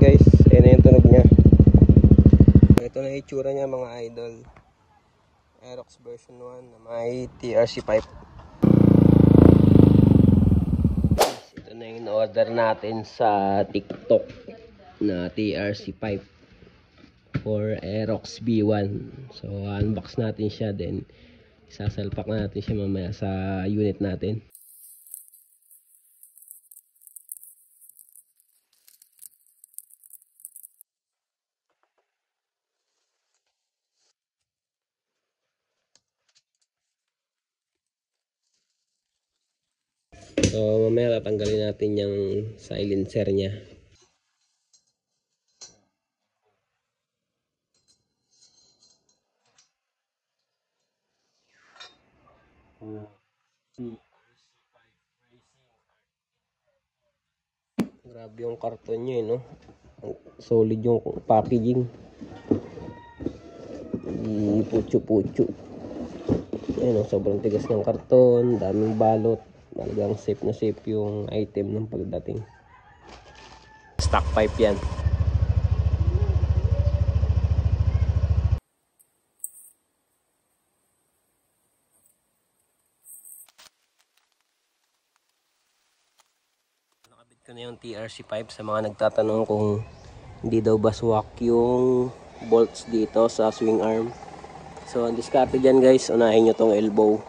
guys, ayun na yung tunog niya. Ito na itsura niya mga idol. Aerox version 1 na may TRC pipe. Ito na yung order natin sa TikTok na TRC pipe for Aerox B1. So unbox natin siya, then isasalpak natin siya mamaya sa unit natin. So mamaya tatanggalin natin yung silencer niya. Grabe yung karton niya, no? Solid yung packaging. Pucho-pucho. Ayun, sobrang tigas ng karton, daming balot. Talagang safe na safe yung item ng pagdating. Stock pipe yan. Nakabit ko na yung TRC pipe sa mga nagtatanong kung hindi daw ba swak yung bolts dito sa swing arm. So ang diskarte dyan guys, unahin nyo tong elbow,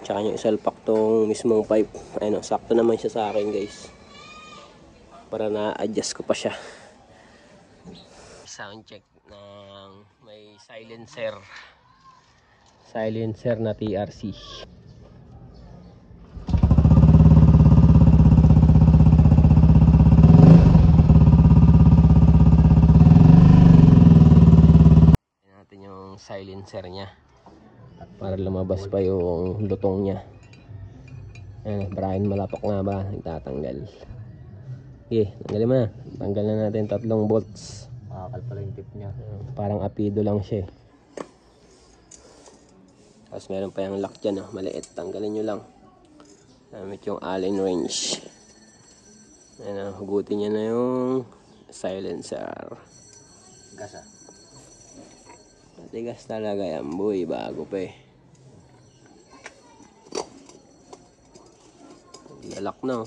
tsaka nyo isalpak tong mismong pipe. Ayun, sakto naman siya sa akin guys, para na-adjust ko pa siya. Sound check ng may silencer na TRC. Natin yung silencer niya para lumabas pa yung lutong niya. Ayan, Brian, malapak nga ba? Nagtatanggal. Okay, tanggalin mo na. Tanggal na natin 3 bolts. Makakal pala yung tip niya. Parang apido lang siya. Tapos meron pa yung lock dyan, maliit. Tanggalin nyo lang. Gamit yung Allen wrench. Ayan, hugutin nyo na yung silencer. Gas Matigas talaga yan, boy. Bago pa eh. Lalak na,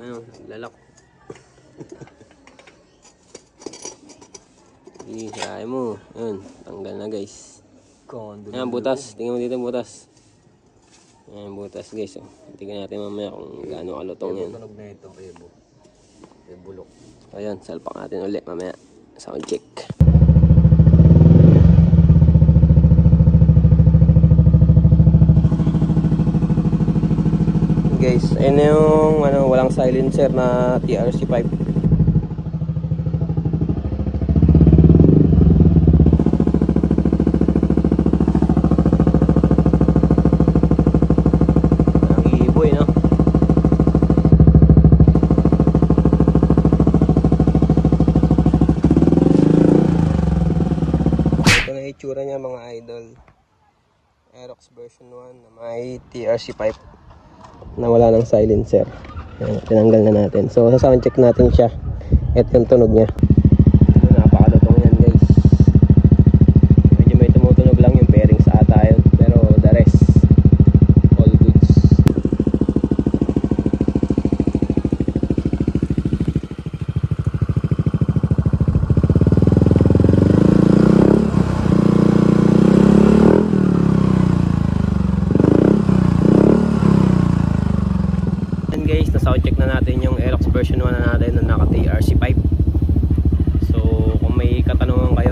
Ano, lalak. Isahin mo. Ayun, tanggal na guys. Ayan, butas. Tingnan mo dito butas. Ayan, butas guys. Tingnan natin mamaya kung gaano kalutong yan. Tunog na ito, bulok. Ayan, salpak natin ulit mamaya. Sound check. Guys, ayun yung walang silencer na TRC pipe. Ang iboy, no? Ito na itsura niya mga idol. Aerox version 1 na may TRC pipe na wala ng silencer. Ayan, tinanggal na natin. So sa sound check natin siya. Ito yung tunog niya. Napakalutong yan guys. Medyo may tumutunog lang yung bearings ata yun, pero the rest all goods. Guys, na-sound check na natin yung Aerox version 1 na natin na naka TRC pipe. So kung may katanungan kayo